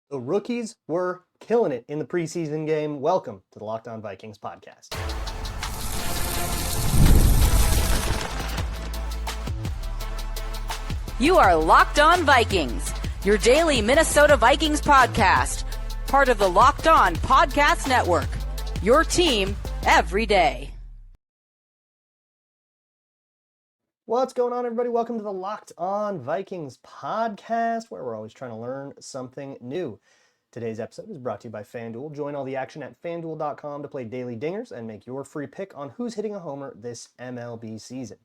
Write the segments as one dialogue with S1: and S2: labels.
S1: The rookies were killing it in the preseason game. Welcome to the Locked On Vikings podcast.
S2: You are Locked On Vikings, your daily Minnesota Vikings podcast, part of the Locked On Podcast Network, your team every day.
S1: What's going on, everybody? Welcome to the Locked On Vikings podcast, where we're always trying to learn something new. Today's episode is brought to you by FanDuel. Join all the action at FanDuel.com to play daily dingers and make your free pick on who's hitting a homer this MLB season.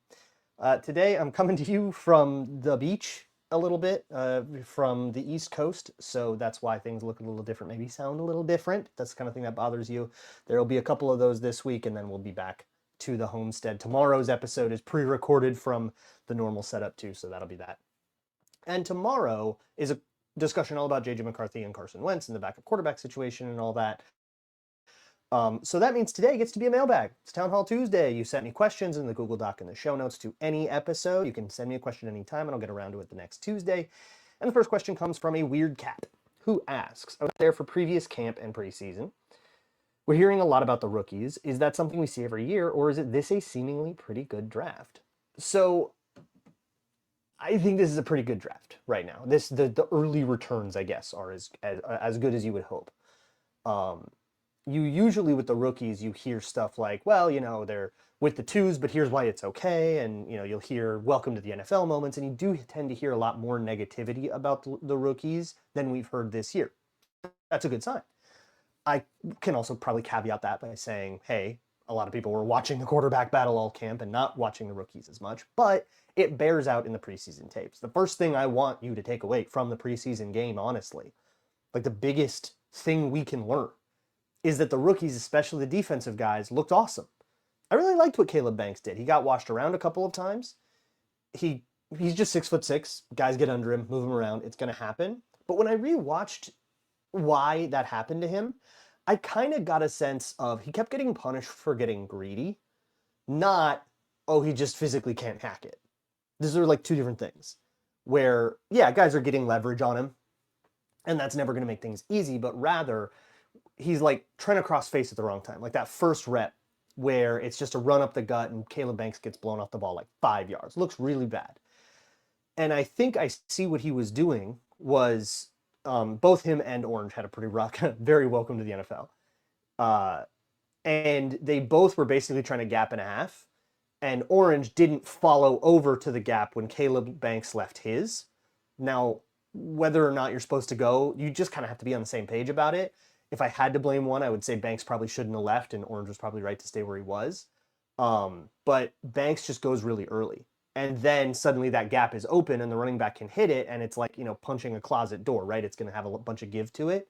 S1: Today, I'm coming to you from the beach a little bit, from the East Coast, so that's why things look a little different, maybe sound a little different. That's the kind of thing that bothers you. There will be a couple of those this week, and then we'll be back to the homestead. Tomorrow's episode is pre-recorded from the normal setup too, so that'll be that. And tomorrow is a discussion all about J.J. McCarthy and Carson Wentz and the backup quarterback situation and all that. So that means today gets to be a mailbag. It's Town Hall Tuesday. You sent me questions in the Google Doc in the show notes to any episode. You can send me a question anytime, and I'll get around to it the next Tuesday. And the first question comes from a weird cat who asks, I was there for previous camp and preseason. We're hearing a lot about the rookies. Is that something we see every year, or is it a seemingly pretty good draft? So I think this is a pretty good draft right now. The early returns, I guess, are as good as you would hope. You usually with the rookies, you hear stuff like, well, they're with the twos, but here's why it's okay. And, you'll hear welcome to the NFL moments. And you do tend to hear a lot more negativity about the rookies than we've heard this year. That's a good sign. I can also probably caveat that by saying, hey, a lot of people were watching the quarterback battle all camp and not watching the rookies as much, but it bears out in the preseason tapes. The first thing I want you to take away from the preseason game, honestly, like the biggest thing we can learn, is that the rookies, especially the defensive guys, looked awesome. I really liked what Caleb Banks did. He got washed around a couple of times. He's just 6'6". Guys get under him, move him around. It's going to happen. But when I rewatched why that happened to him, I kind of got a sense of he kept getting punished for getting greedy, not, oh, he just physically can't hack it. These are like two different things where, yeah, guys are getting leverage on him, and that's never going to make things easy, but rather he's like trying to cross face at the wrong time. Like that first rep where it's just a run up the gut and Caleb Banks gets blown off the ball like 5 yards. Looks really bad. And I think I see what he was doing was both him and Orange had a pretty rough, very welcome to the NFL. And they both were basically trying to gap and a half. And Orange didn't follow over to the gap when Caleb Banks left his. Now, whether or not you're supposed to go, you just kind of have to be on the same page about it. If I had to blame one, I would say Banks probably shouldn't have left, and Orange was probably right to stay where he was. But Banks just goes really early. And then suddenly that gap is open and the running back can hit it, and it's like, punching a closet door, right? It's going to have a bunch of give to it.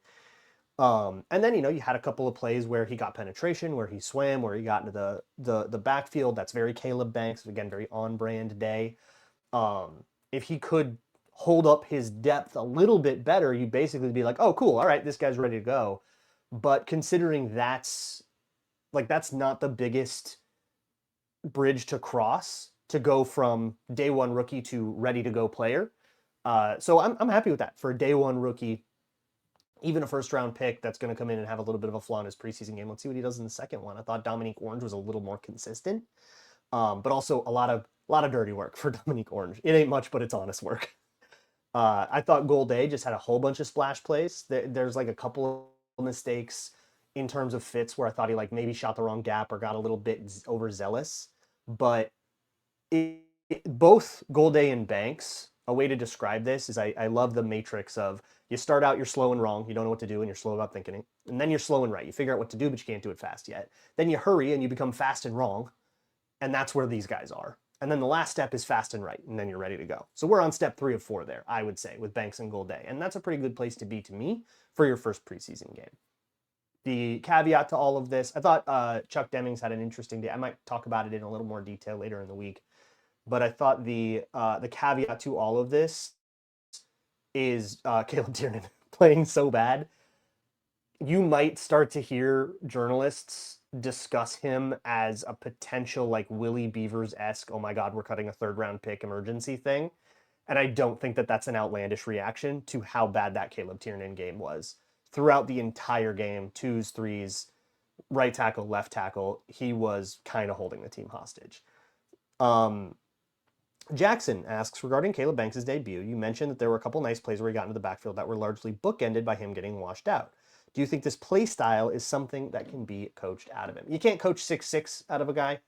S1: And then, you had a couple of plays where he got penetration, where he swam, where he got into the backfield. That's very Caleb Banks. Again, very on-brand day. If he could hold up his depth a little bit better, you'd basically be like, oh, cool. All right, this guy's ready to go. But considering that's not the biggest bridge to cross to go from day one rookie to ready to go player. So I'm happy with that for a day one rookie, even a first round pick that's going to come in and have a little bit of a flaw in his preseason game. Let's see what he does in the second one. I thought Dominique Orange was a little more consistent, but also a lot of dirty work for Dominique Orange. It ain't much, but it's honest work. I thought Golday just had a whole bunch of splash plays. There's like a couple of mistakes in terms of fits where I thought he like maybe shot the wrong gap or got a little bit overzealous. But both Golday and Banks, a way to describe this is I love the matrix of you start out, you're slow and wrong, you don't know what to do, and you're slow about thinking it. And then you're slow and right. You figure out what to do, but you can't do it fast yet. Then you hurry and you become fast and wrong. And that's where these guys are. And then the last step is fast and right, and then you're ready to go. So we're on step 3 of 4 there, I would say, with Banks and Golday. And that's a pretty good place to be, to me, for your first preseason game. The caveat to all of this, I thought Chuck Demings had an interesting day. I might talk about it in a little more detail later in the week. But I thought the caveat to all of this is Caleb Tiernan playing so bad. You might start to hear journalists discuss him as a potential like Willie Beavers-esque, oh my God, we're cutting a third round pick emergency thing. And I don't think that that's an outlandish reaction to how bad that Caleb Tiernan game was. Throughout the entire game, twos, threes, right tackle, left tackle, he was kind of holding the team hostage. Jackson asks, regarding Caleb Banks' debut, you mentioned that there were a couple nice plays where he got into the backfield that were largely bookended by him getting washed out. Do you think this play style is something that can be coached out of him? You can't coach 6'6" out of a guy,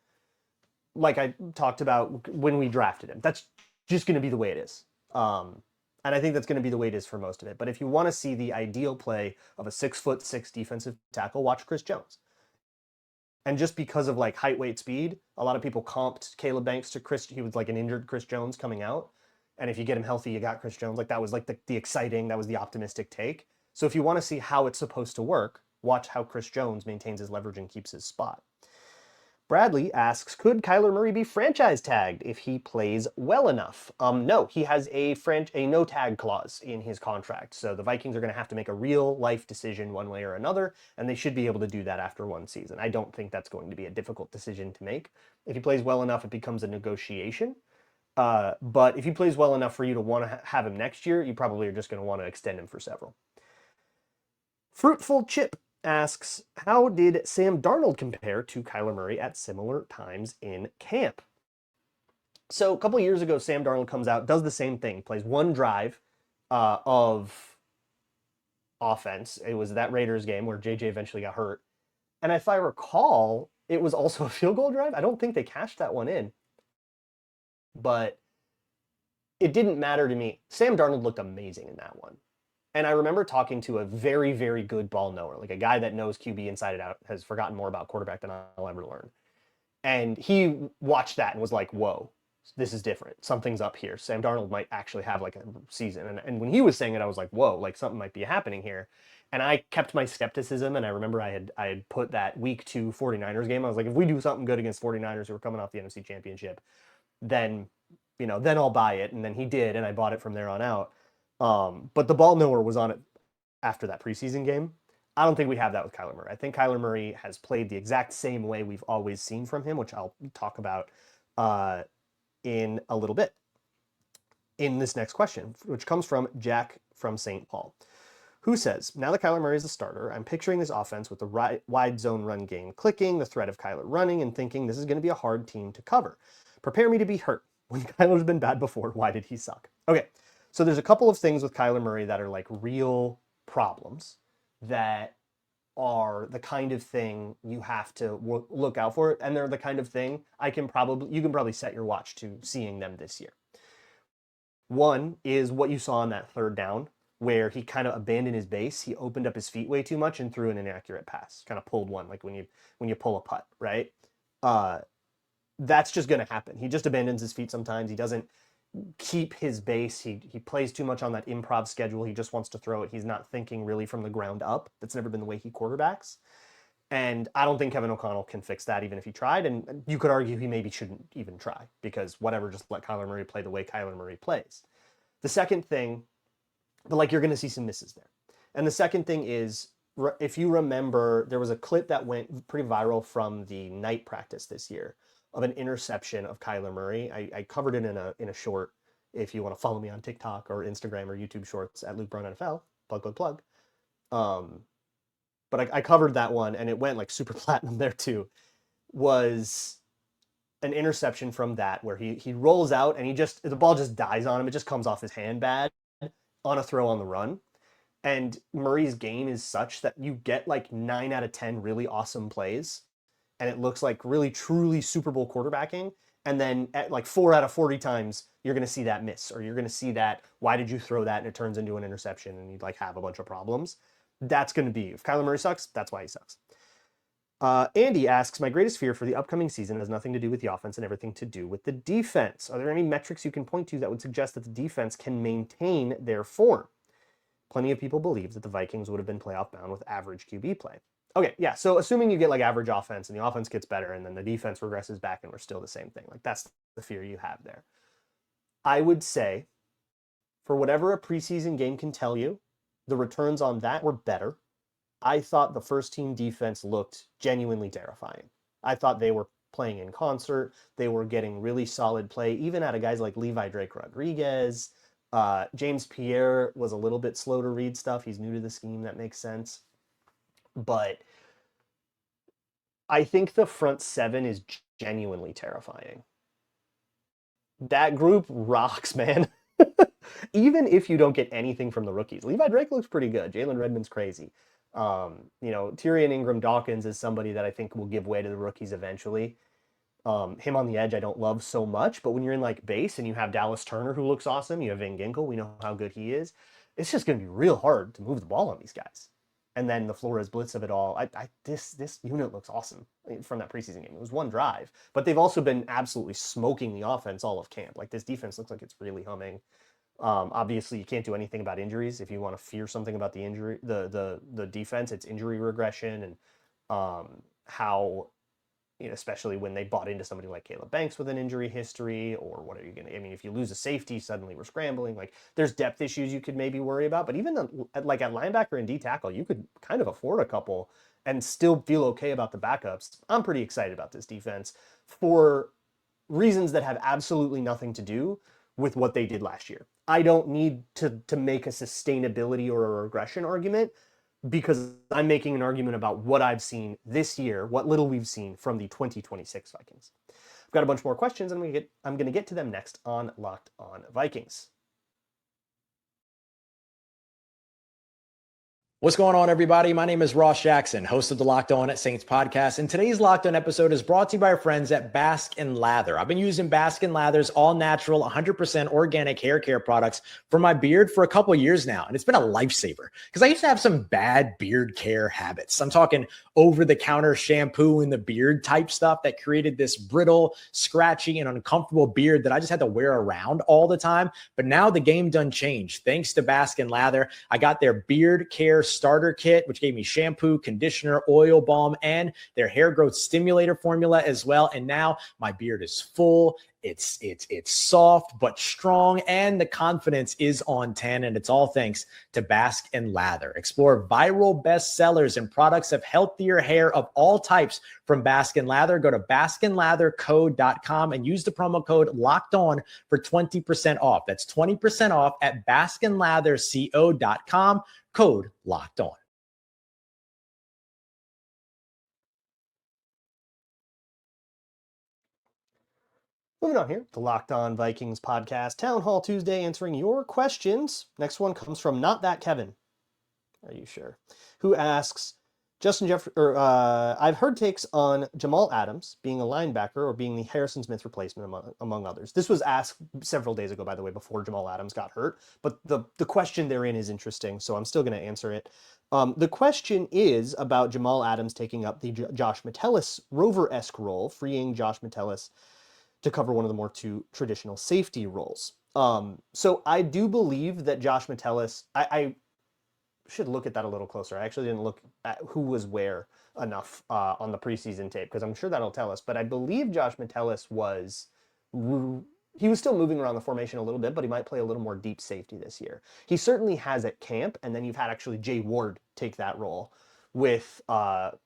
S1: like I talked about when we drafted him. That's just going to be the way it is. And I think that's going to be the way it is for most of it. But if you want to see the ideal play of a 6'6" defensive tackle, watch Chris Jones. And just because of like height, weight, speed, a lot of people comped Caleb Banks to Chris. He was like an injured Chris Jones coming out. And if you get him healthy, you got Chris Jones. Like that was like the exciting, that was the optimistic take. So if you want to see how it's supposed to work, watch how Chris Jones maintains his leverage and keeps his spot. Bradley asks, could Kyler Murray be franchise tagged if he plays well enough? No, he has a no tag clause in his contract. So the Vikings are going to have to make a real life decision one way or another, and they should be able to do that after one season. I don't think that's going to be a difficult decision to make. If he plays well enough, it becomes a negotiation. But if he plays well enough for you to want to have him next year, you probably are just going to want to extend him for several. Fruitful Chip asks, how did Sam Darnold compare to Kyler Murray at similar times in camp? So a couple years ago, Sam Darnold comes out, does the same thing, plays one drive of offense. It was that Raiders game where JJ eventually got hurt. And if I recall, it was also a field goal drive. I don't think they cashed that one in. But it didn't matter to me. Sam Darnold looked amazing in that one. And I remember talking to a very, very good ball knower, like a guy that knows QB inside and out, has forgotten more about quarterback than I'll ever learn. And he watched that and was like, whoa, this is different. Something's up here. Sam Darnold might actually have like a season. And when he was saying it, I was like, whoa, like something might be happening here. And I kept my skepticism. And I remember I had put that week 2 49ers game. I was like, if we do something good against 49ers who are coming off the NFC Championship, then I'll buy it. And then he did. And I bought it from there on out. But the ball knower was on it after that preseason game. I don't think we have that with Kyler Murray. I think Kyler Murray has played the exact same way we've always seen from him, which I'll talk about in a little bit in this next question, which comes from Jack from St. Paul, who says, now that Kyler Murray is the starter, I'm picturing this offense with the wide zone run game clicking, the threat of Kyler running, and thinking this is going to be a hard team to cover. Prepare me to be hurt. When Kyler's been bad before, why did he suck? Okay. So there's a couple of things with Kyler Murray that are like real problems that are the kind of thing you have to look out for. And they're the kind of thing you can probably set your watch to seeing them this year. One is what you saw on that third down where he kind of abandoned his base. He opened up his feet way too much and threw an inaccurate pass, kind of pulled one, like when you pull a putt, right? That's just going to happen. He just abandons his feet sometimes. He doesn't keep his base. He plays too much on that improv schedule. He just wants to throw it. He's not thinking really from the ground up. That's never been the way he quarterbacks. And I don't think Kevin O'Connell can fix that even if he tried. And you could argue he maybe shouldn't even try because whatever, just let Kyler Murray play the way Kyler Murray plays. The second thing, but like you're going to see some misses there. And the second thing is, if you remember, there was a clip that went pretty viral from the night practice this year of an interception of Kyler Murray. I covered it in a short. If you want to follow me on TikTok or Instagram or YouTube Shorts at Luke Brown NFL, plug. But I covered that one and it went like super platinum there too. Was an interception from that where he rolls out and the ball just dies on him. It just comes off his hand bad on a throw on the run. And Murray's game is such that you get like 9 out of 10 really awesome plays. And it looks like really, truly Super Bowl quarterbacking. And then at like 4 out of 40 times, you're going to see that miss, or you're going to see that, why did you throw that? And it turns into an interception and you like have a bunch of problems. That's going to be, if Kyler Murray sucks, that's why he sucks. Andy asks, my greatest fear for the upcoming season has nothing to do with the offense and everything to do with the defense. Are there any metrics you can point to that would suggest that the defense can maintain their form? Plenty of people believe that the Vikings would have been playoff bound with average QB play. Okay, yeah, so assuming you get like average offense and the offense gets better and then the defense regresses back and we're still the same thing, like that's the fear you have there. I would say, for whatever a preseason game can tell you, the returns on that were better. I thought the first team defense looked genuinely terrifying. I thought they were playing in concert. They were getting really solid play, even out of guys like Levi Drake Rodriguez. James Pierre was a little bit slow to read stuff. He's new to the scheme. That makes sense. But I think the front seven is genuinely terrifying. That group rocks, man. Even if you don't get anything from the rookies. Levi Drake looks pretty good. Jalen Redmond's crazy. Tyrion Ingram Dawkins is somebody that I think will give way to the rookies eventually. Him on the edge I don't love so much, but when you're in like base and you have Dallas Turner who looks awesome, you have Van Ginkel, we know how good he is. It's just going to be real hard to move the ball on these guys. And then the Flores blitz of it all. This unit looks awesome from that preseason game. It was one drive, but they've also been absolutely smoking the offense all of camp. Like this defense looks like it's really humming. Obviously, you can't do anything about injuries. If you want to fear something about the injury, the defense, it's injury regression and how, especially when they bought into somebody like Caleb Banks with an injury history, or what are you going to, I mean, if you lose a safety, suddenly we're scrambling. Like there's depth issues you could maybe worry about, but even at linebacker and D tackle, you could kind of afford a couple and still feel okay about the backups. I'm pretty excited about this defense for reasons that have absolutely nothing to do with what they did last year. I don't need to make a sustainability or a regression argument, because I'm making an argument about what I've seen this year, what little we've seen from the 2026 Vikings. I've got a bunch more questions, and I'm going to get to them next on Locked On Vikings.
S3: What's going on, everybody? My name is Ross Jackson, host of the Locked On Saints podcast, and today's Locked On episode is brought to you by our friends at Bask and Lather. I've been using Bask and Lather's all-natural, 100% organic hair care products for my beard for a couple years now, and it's been a lifesaver because I used to have some bad beard care habits. I'm talking over-the-counter shampoo in the beard type stuff that created this brittle, scratchy, and uncomfortable beard that I just had to wear around all the time. But now the game done changed. Thanks to Bask and Lather, I got their beard care starter kit, which gave me shampoo, conditioner, oil balm, and their hair growth stimulator formula as well. And now my beard is full. It's soft but strong, and the confidence is on 10, and it's all thanks to Bask and Lather. Explore viral bestsellers and products of healthier hair of all types from Bask and Lather. Go to baskandlatherco.com and use the promo code LOCKEDON for 20% off. That's 20% off at baskandlatherco.com, code LOCKEDON.
S1: Moving on here, the Locked On Vikings podcast, Town Hall Tuesday, answering your questions. Next one comes from Not That Kevin. Are you sure? Who asks, I've heard takes on Jamal Adams being a linebacker or being the Harrison Smith replacement, among others. This was asked several days ago, by the way, before Jamal Adams got hurt, but the question therein is interesting, so I'm still going to answer it. The question is about Jamal Adams taking up the Josh Metellus Rover-esque role, freeing Josh Metellus to cover one of the more two traditional safety roles. So I do believe that Josh Metellus, I should look at that a little closer. I actually didn't look at who was where enough on the preseason tape, because I'm sure that'll tell us. But I believe Josh Metellus he was still moving around the formation a little bit, but he might play a little more deep safety this year. He certainly has at camp, and then you've had actually Jay Ward take that role, with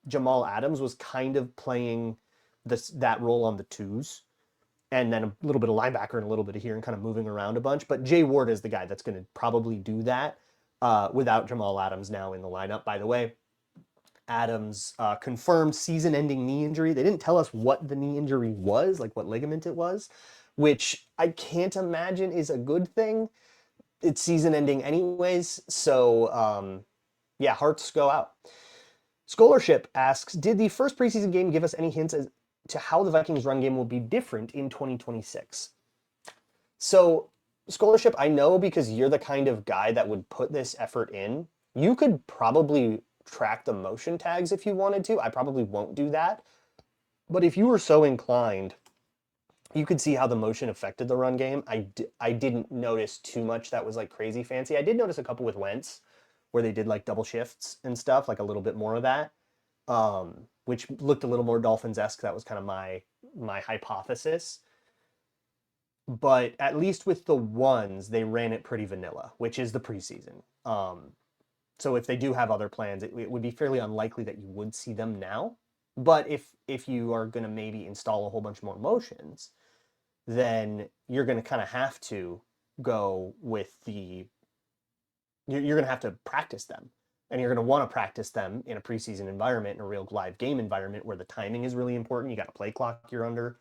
S1: Jamal Adams was kind of playing that role on the twos, and then a little bit of linebacker and a little bit of here and kind of moving around a bunch. But Jay Ward is the guy that's going to probably do that without Jamal Adams now in the lineup. By the way, Adams confirmed season-ending knee injury. They didn't tell us what the knee injury was, like what ligament it was, which I can't imagine is a good thing. It's season-ending anyways, so yeah, hearts go out. Scholarship asks, did the first preseason game give us any hints as to how the Vikings run game will be different in 2026? So Scholarship, I know because you're the kind of guy that would put this effort in. You could probably track the motion tags if you wanted to. I probably won't do that. But if you were so inclined, you could see how the motion affected the run game. I didn't notice too much that was like crazy fancy. I did notice a couple with Wentz where they did like double shifts and stuff, like a little bit more of that. Which looked a little more Dolphins-esque. That was kind of my hypothesis. But at least with the ones, they ran it pretty vanilla, which is the preseason. So if they do have other plans, it would be fairly unlikely that you would see them now. But if you are going to maybe install a whole bunch more motions, then you're going to kind of have to go with you're going to have to practice them. And you're going to want to practice them in a preseason environment, in a real live game environment where the timing is really important. You got a play clock you're under,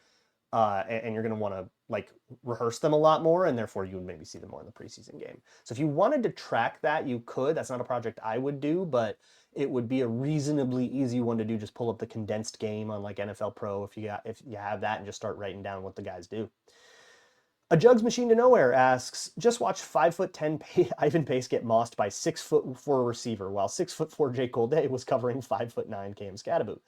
S1: and you're going to want to like rehearse them a lot more, and therefore you would maybe see them more in the preseason game. So if you wanted to track that, you could. That's not a project I would do, but it would be a reasonably easy one to do. Just pull up the condensed game on like NFL Pro if you have that, and just start writing down what the guys do. A Jugs Machine to Nowhere asks, just watch 5'10" Ivan Pace get mossed by 6'4" receiver, while 6'4" Jake Golday was covering 5'9" Cam Scadaboo.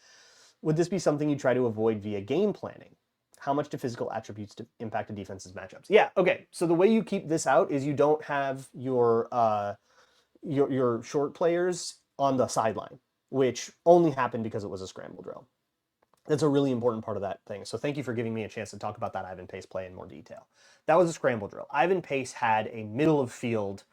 S1: Would this be something you try to avoid via game planning? How much do physical attributes impact a defense's matchups? Yeah, okay. So the way you keep this out is you don't have your short players on the sideline, which only happened because it was a scramble drill. That's a really important part of that thing. So thank you for giving me a chance to talk about that Ivan Pace play in more detail. That was a scramble drill. Ivan Pace had a middle of field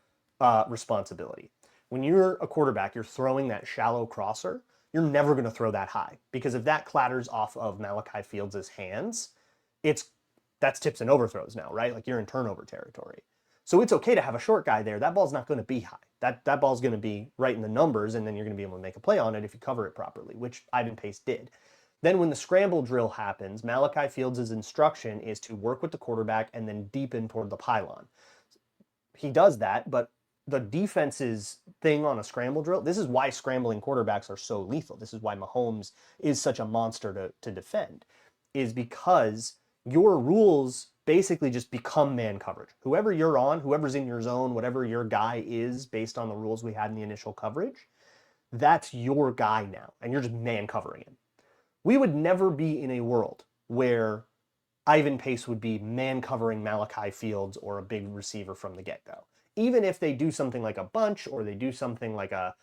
S1: responsibility. When you're a quarterback, you're throwing that shallow crosser, you're never going to throw that high, because if that clatters off of Malachi Fields' hands, that's tips and overthrows now, right? Like you're in turnover territory. So it's okay to have a short guy there. That ball's not going to be high. That ball's going to be right in the numbers, and then you're going to be able to make a play on it if you cover it properly, which Ivan Pace did. Then when the scramble drill happens, Malachi Fields' instruction is to work with the quarterback and then deepen toward the pylon. He does that, but the defense's thing on a scramble drill, this is why scrambling quarterbacks are so lethal. This is why Mahomes is such a monster to defend, is because your rules basically just become man coverage. Whoever you're on, whoever's in your zone, whatever your guy is based on the rules we had in the initial coverage, that's your guy now, and you're just man covering him. We would never be in a world where Ivan Pace would be man covering Malachi Fields or a big receiver from the get-go. Even if they do something like a bunch, or they do something like a,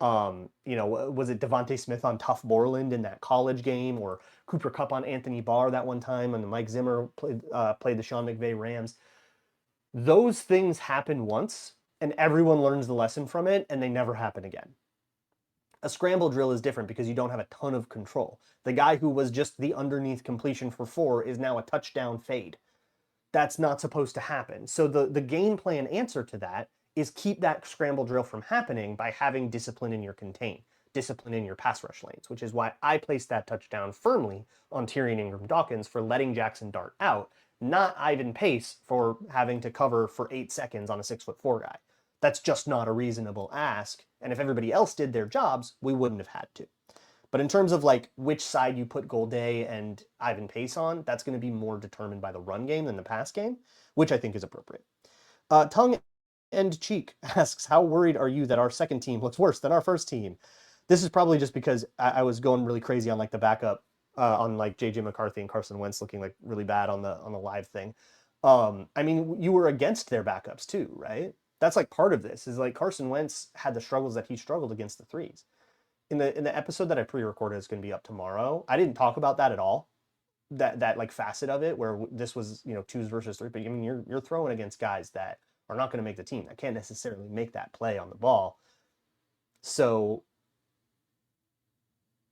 S1: was it Devontae Smith on Tough Borland in that college game, or Cooper Kupp on Anthony Barr that one time when Mike Zimmer played the Sean McVay Rams. Those things happen once, and everyone learns the lesson from it, and they never happen again. A scramble drill is different because you don't have a ton of control. The guy who was just the underneath completion for 4 is now a touchdown fade. That's not supposed to happen. So the game plan answer to that is keep that scramble drill from happening by having discipline in your contain, discipline in your pass rush lanes, which is why I placed that touchdown firmly on Tyrion Ingram-Dawkins for letting Jackson Dart out, not Ivan Pace for having to cover for 8 seconds on a 6'4" guy. That's just not a reasonable ask. And if everybody else did their jobs, we wouldn't have had to. But in terms of like which side you put Golday and Ivan Pace on, that's going to be more determined by the run game than the pass game, which I think is appropriate. Tongue and Cheek asks, how worried are you that our second team looks worse than our first team? This is probably just because I was going really crazy on like the backup, on like JJ McCarthy and Carson Wentz looking like really bad on the live thing. I mean, you were against their backups too, right? That's like part of this, is like Carson Wentz had the struggles that he struggled against the threes. In the episode that I pre-recorded is going to be up tomorrow, I didn't talk about that at all. That like facet of it where this was, twos versus three, but I mean you're throwing against guys that are not going to make the team, that can't necessarily make that play on the ball. So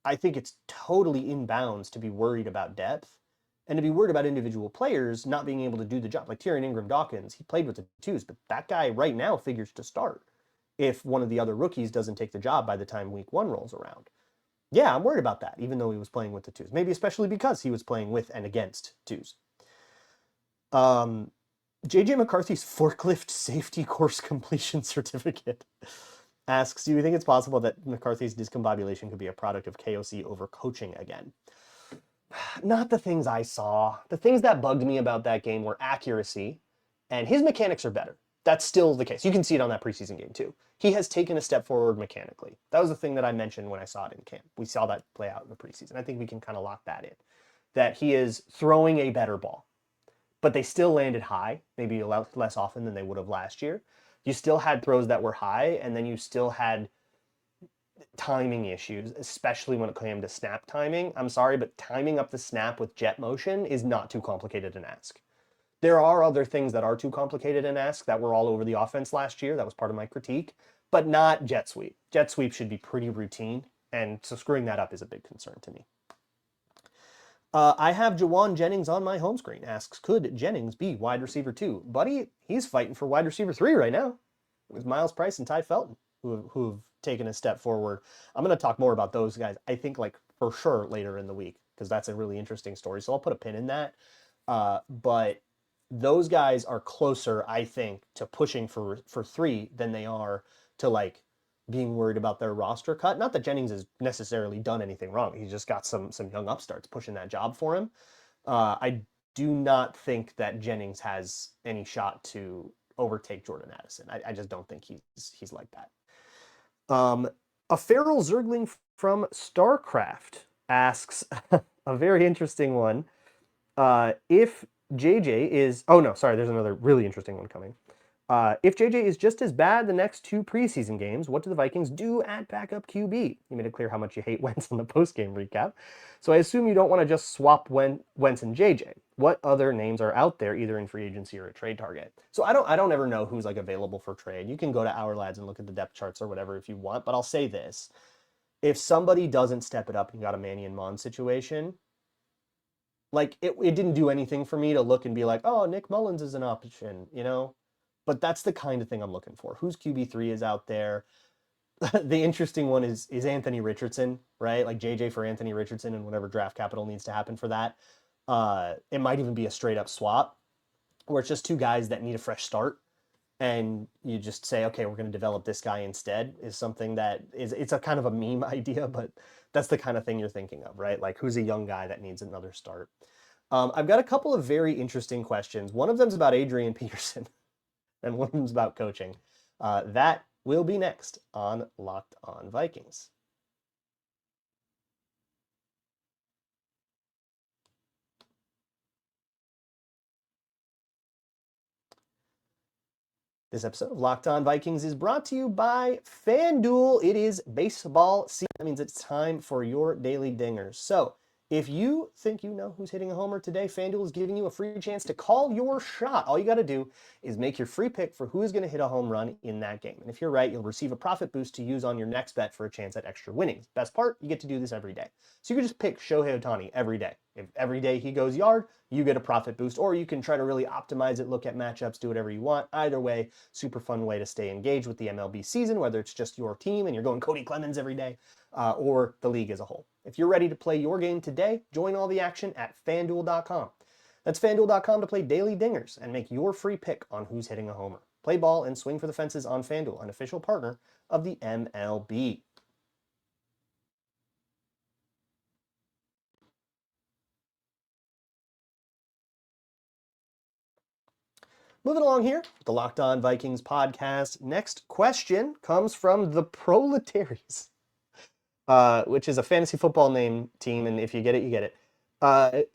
S1: I think it's totally in bounds to be worried about depth and to be worried about individual players not being able to do the job. Like Tyrion Ingram-Dawkins, he played with the twos, but that guy right now figures to start if one of the other rookies doesn't take the job by the time week 1 rolls around. Yeah, I'm worried about that, even though he was playing with the twos. Maybe especially because he was playing with and against twos. JJ McCarthy's forklift safety course completion certificate asks, do you think it's possible that McCarthy's discombobulation could be a product of KOC over coaching again? Not the things I saw. The things that bugged me about that game were accuracy, and his mechanics are better. That's still the case. You can see it on that preseason game too. He has taken a step forward mechanically. That was the thing that I mentioned when I saw it in camp. We saw that play out in the preseason. I think we can kind of lock that in. That he is throwing a better ball. But they still landed high, maybe less often than they would have last year. You still had throws that were high, and then you still had timing issues, especially when it came to snap timing. I'm sorry, but timing up the snap with jet motion is not too complicated an ask. There are other things that are too complicated an ask that were all over the offense last year. That was part of my critique, but not jet sweep. Jet sweep should be pretty routine And so screwing that up is a big concern to me. I have Jawan Jennings on my home screen. Asks, could Jennings be wide receiver 2? Buddy, he's fighting for wide receiver 3 right now with Miles Price and Ty Felton, who've taken a step forward. I'm going to talk more about those guys, I think, like for sure later in the week, because that's a really interesting story. So I'll put a pin in that. But those guys are closer, I think, to pushing for 3 than they are to like being worried about their roster cut. Not that Jennings has necessarily done anything wrong. He's just got some young upstarts pushing that job for him. I do not think that Jennings has any shot to overtake Jordan Addison. I just don't think he's like that. A Feral Zergling from StarCraft asks a very interesting one. If JJ is... Oh, no, sorry, there's another really interesting one coming. If JJ is just as bad the next 2 preseason games, what do the Vikings do at backup QB? You made it clear how much you hate Wentz on the post-game recap. So I assume you don't want to just swap Wentz and JJ. What other names are out there, either in free agency or a trade target? So I don't ever know who's like available for trade. You can go to Our Lads and look at the depth charts or whatever if you want, but I'll say this. If somebody doesn't step it up and got a Manny and Mon situation, like it didn't do anything for me to look and be like, oh, Nick Mullins is an option, you know? But that's the kind of thing I'm looking for. Whose QB3 is out there? The interesting one is Anthony Richardson, right? Like JJ for Anthony Richardson and whatever draft capital needs to happen for that. It might even be a straight up swap where it's just 2 guys that need a fresh start. And you just say, okay, we're going to develop this guy instead, is something that it's a kind of a meme idea, but that's the kind of thing you're thinking of, right? Like who's a young guy that needs another start? I've got a couple of very interesting questions. One of them's about Adrian Peterson. And one of them's about coaching. That will be next on Locked On Vikings. This episode of Locked On Vikings is brought to you by FanDuel. It is baseball season. That means it's time for your daily dingers. So if you think you know who's hitting a homer today, FanDuel is giving you a free chance to call your shot. All you got to do is make your free pick for who is going to hit a home run in that game. And if you're right, you'll receive a profit boost to use on your next bet for a chance at extra winnings. Best part, you get to do this every day. So you can just pick Shohei Ohtani every day. If every day he goes yard, you get a profit boost, or you can try to really optimize it, look at matchups, do whatever you want. Either way, super fun way to stay engaged with the MLB season, whether it's just your team and you're going Cody Clemens every day, or the league as a whole. If you're ready to play your game today, join all the action at FanDuel.com. That's FanDuel.com to play daily dingers and make your free pick on who's hitting a homer. Play ball and swing for the fences on FanDuel, an official partner of the MLB. Moving along here, the Locked On Vikings podcast. Next question comes from the Proletaries, which is a fantasy football name team, and if you get it, you get it.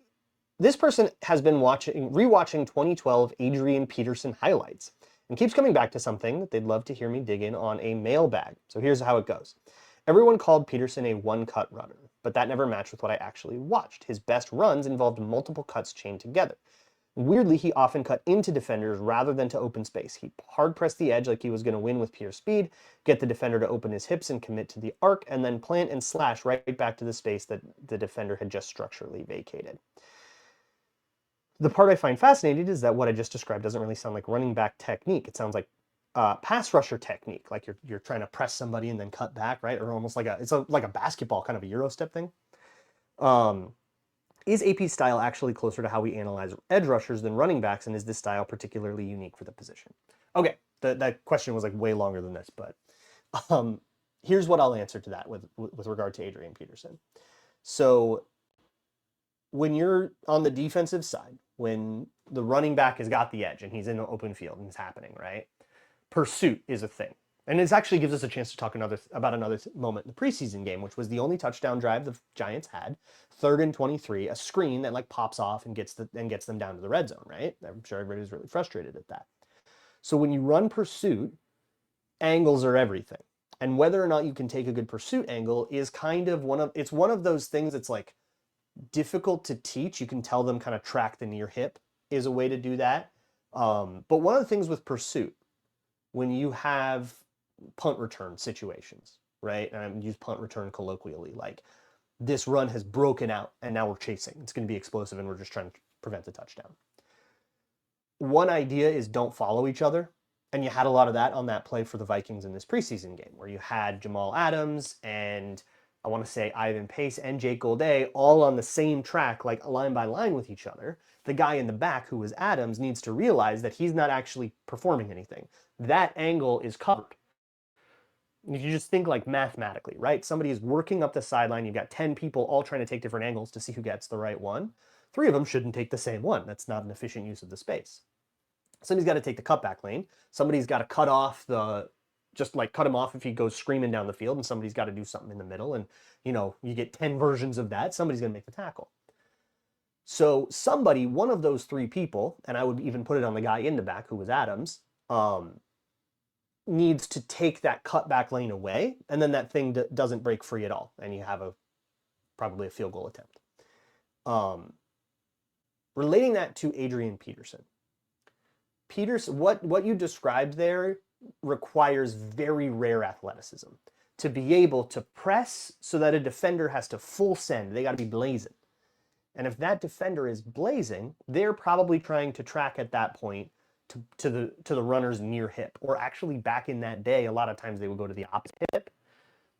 S1: This person has been rewatching 2012 Adrian Peterson highlights and keeps coming back to something that they'd love to hear me dig in on a mailbag. So here's how it goes. Everyone called Peterson a one-cut runner, but that never matched with what I actually watched. His best runs involved multiple cuts chained together. Weirdly, he often cut into defenders rather than to open space. He hard-pressed the edge like he was going to win with pure speed, get the defender to open his hips and commit to the arc, and then plant and slash right back to the space that the defender had just structurally vacated. The part I find fascinating is that what I just described doesn't really sound like running back technique. It sounds like pass rusher technique, like you're trying to press somebody and then cut back, right? Or almost like like a basketball, kind of a Euro step thing. Is AP's style actually closer to how we analyze edge rushers than running backs, and is this style particularly unique for the position? Okay, that question was like way longer than this, but here's what I'll answer to that with regard to Adrian Peterson. So when you're on the defensive side, when the running back has got the edge and he's in an open field and it's happening, right? Pursuit is a thing. And it actually gives us a chance to talk about another moment in the preseason game, which was the only touchdown drive the Giants had, 3rd and 23, a screen that like pops off and gets them down to the red zone, right? I'm sure everybody's really frustrated at that. So when you run pursuit, angles are everything. And whether or not you can take a good pursuit angle is kind of one of those things that's like difficult to teach. You can tell them kind of track the near hip is a way to do that. But one of the things with pursuit, when you have punt return situations, right? And I use punt return colloquially. Like, this run has broken out and now we're chasing. It's going to be explosive and we're just trying to prevent the touchdown. One idea is don't follow each other. And you had a lot of that on that play for the Vikings in this preseason game, where you had Jamal Adams and I want to say Ivan Pace and Jake Golday all on the same track, like line by line with each other. The guy in the back, who was Adams, needs to realize that he's not actually performing anything. That angle is covered. If you just think like mathematically, right? Somebody is working up the sideline. You've got 10 people all trying to take different angles to see who gets the right one. 3 of them shouldn't take the same one. That's not an efficient use of the space. Somebody's got to take the cutback lane. Somebody's got to cut off just like cut him off if he goes screaming down the field, and somebody's got to do something in the middle. And, you get 10 versions of that. Somebody's going to make the tackle. So one of those 3 people, and I would even put it on the guy in the back who was Adams, needs to take that cutback lane away. And then that thing doesn't break free at all. And you have probably a field goal attempt. Relating that to Adrian Peterson. What you described there requires very rare athleticism. To be able to press so that a defender has to full send, they got to be blazing. And if that defender is blazing, they're probably trying to track at that point to the runner's near hip. Or actually back in that day, a lot of times they would go to the opposite hip.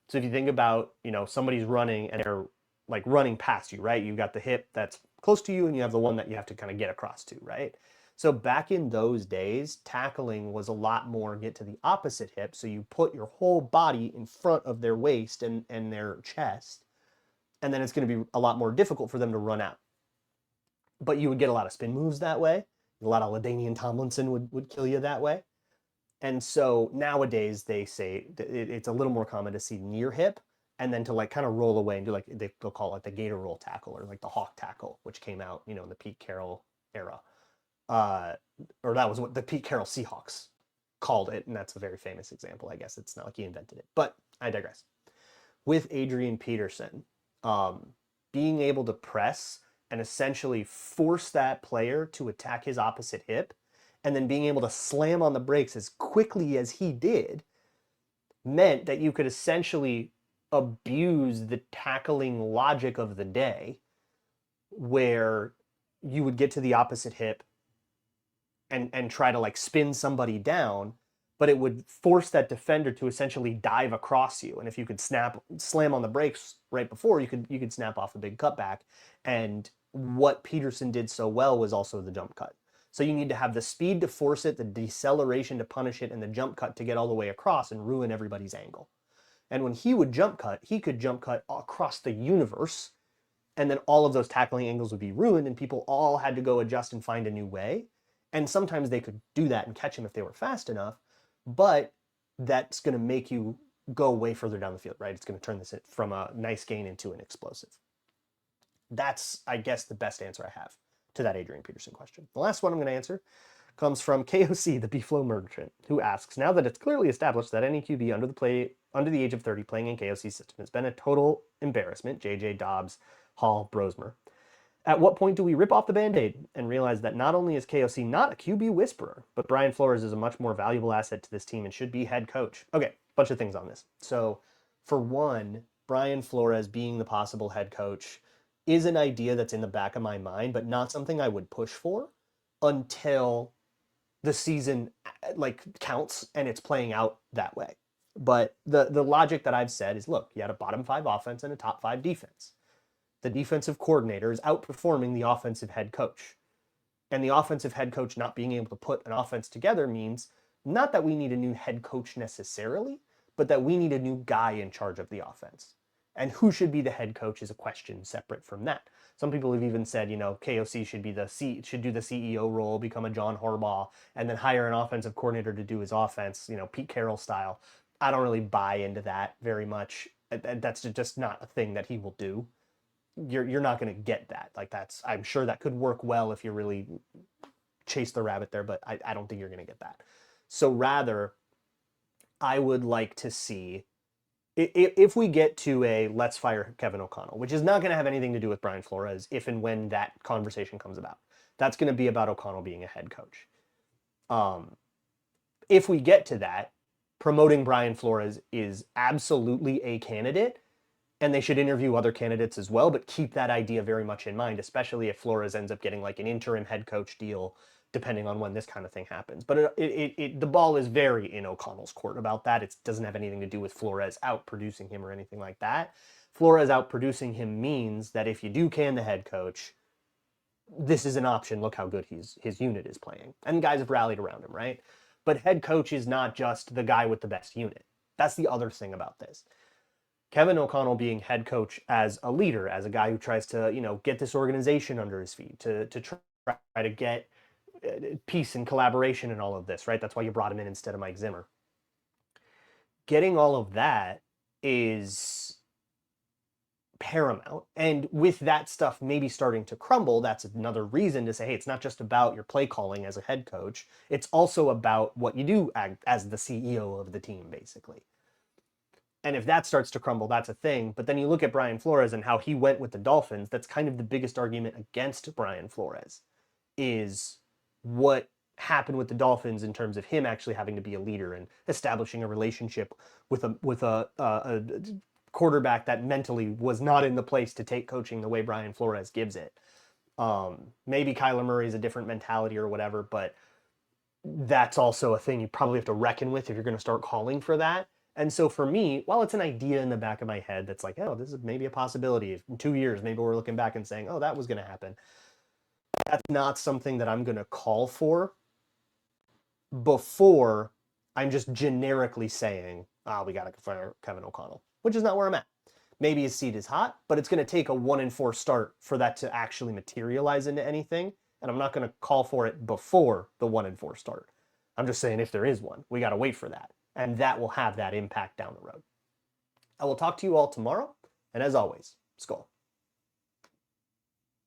S1: So if you think about, somebody's running and they're like running past you, right? You've got the hip that's close to you and you have the one that you have to kind of get across to, right? So back in those days, tackling was a lot more get to the opposite hip. So you put your whole body in front of their waist and their chest, and then it's going to be a lot more difficult for them to run out. But you would get a lot of spin moves that way. A lot of LaDainian Tomlinson would kill you that way. And so nowadays they say it's a little more common to see near hip and then to like kind of roll away and do like, they'll call it like the gator roll tackle or like the hawk tackle, which came out, in the Pete Carroll era. Or that was what the Pete Carroll Seahawks called it, and that's a very famous example. I guess it's not like he invented it, but I digress. With Adrian Peterson, being able to press and essentially force that player to attack his opposite hip, and then being able to slam on the brakes as quickly as he did, meant that you could essentially abuse the tackling logic of the day, where you would get to the opposite hip and try to like spin somebody down, but it would force that defender to essentially dive across you. And if you could slam on the brakes right before, you could snap off a big cutback. And what Peterson did so well was also the jump cut. So you need to have the speed to force it, the deceleration to punish it, and the jump cut to get all the way across and ruin everybody's angle. And when he would jump cut, he could jump cut across the universe, and then all of those tackling angles would be ruined, and people all had to go adjust and find a new way. And sometimes they could do that and catch him if they were fast enough, but that's going to make you go way further down the field, right? It's going to turn this from a nice gain into an explosive. That's, I guess, the best answer I have to that Adrian Peterson question. The last one I'm going to answer comes from KOC, the B-Flow Merchant, who asks, now that it's clearly established that any QB under the age of 30 playing in KOC's system has been a total embarrassment, JJ, Dobbs, Hall, Brosmer, at what point do we rip off the Band-Aid and realize that not only is KOC not a QB whisperer, but Brian Flores is a much more valuable asset to this team and should be head coach? Okay, bunch of things on this. So for one, Brian Flores being the possible head coach is an idea that's in the back of my mind, but not something I would push for until the season like counts and it's playing out that way. But the logic that I've said is, look, you had a bottom 5 offense and a top 5 defense. The defensive coordinator is outperforming the offensive head coach. And the offensive head coach not being able to put an offense together means not that we need a new head coach necessarily, but that we need a new guy in charge of the offense. And who should be the head coach is a question separate from that. Some people have even said, KOC should do the CEO role, become a John Harbaugh, and then hire an offensive coordinator to do his offense, Pete Carroll style. I don't really buy into that very much. That's just not a thing that he will do. You're not going to get that. I'm sure that could work well if you really chase the rabbit there, but I don't think you're going to get that. So rather, I would like to see, if we get to a let's fire Kevin O'Connell, which is not going to have anything to do with Brian Flores if and when that conversation comes about. That's going to be about O'Connell being a head coach. If we get to that, promoting Brian Flores is absolutely a candidate, and they should interview other candidates as well, but keep that idea very much in mind, especially if Flores ends up getting like an interim head coach deal, depending on when this kind of thing happens. But the ball is very in O'Connell's court about that. It doesn't have anything to do with Flores outproducing him or anything like that. Flores outproducing him means that if you do can the head coach, this is an option. Look how good his unit is playing. And guys have rallied around him, right? But head coach is not just the guy with the best unit. That's the other thing about this. Kevin O'Connell being head coach as a leader, as a guy who tries to, get this organization under his feet, to try to get peace and collaboration and all of this, right? That's why you brought him in instead of Mike Zimmer. Getting all of that is paramount. And with that stuff maybe starting to crumble, that's another reason to say, hey, it's not just about your play calling as a head coach. It's also about what you do as the CEO of the team, basically. And if that starts to crumble, that's a thing. But then you look at Brian Flores and how he went with the Dolphins. That's kind of the biggest argument against Brian Flores, is what happened with the Dolphins in terms of him actually having to be a leader and establishing a relationship with a quarterback that mentally was not in the place to take coaching the way Brian Flores gives it. Maybe Kyler Murray is a different mentality or whatever, but that's also a thing you probably have to reckon with if you're going to start calling for that. And so for me, while it's an idea in the back of my head that's like, oh, this is maybe a possibility. In 2 years, maybe we're looking back and saying, oh, that was going to happen. That's not something that I'm going to call for before I'm just generically saying, we got to fire Kevin O'Connell, which is not where I'm at. Maybe his seat is hot, but it's going to take a 1-4 start for that to actually materialize into anything. And I'm not going to call for it before the 1-4 start. I'm just saying if there is one, we got to wait for that. And that will have that impact down the road. I will talk to you all tomorrow. And as always, Skol.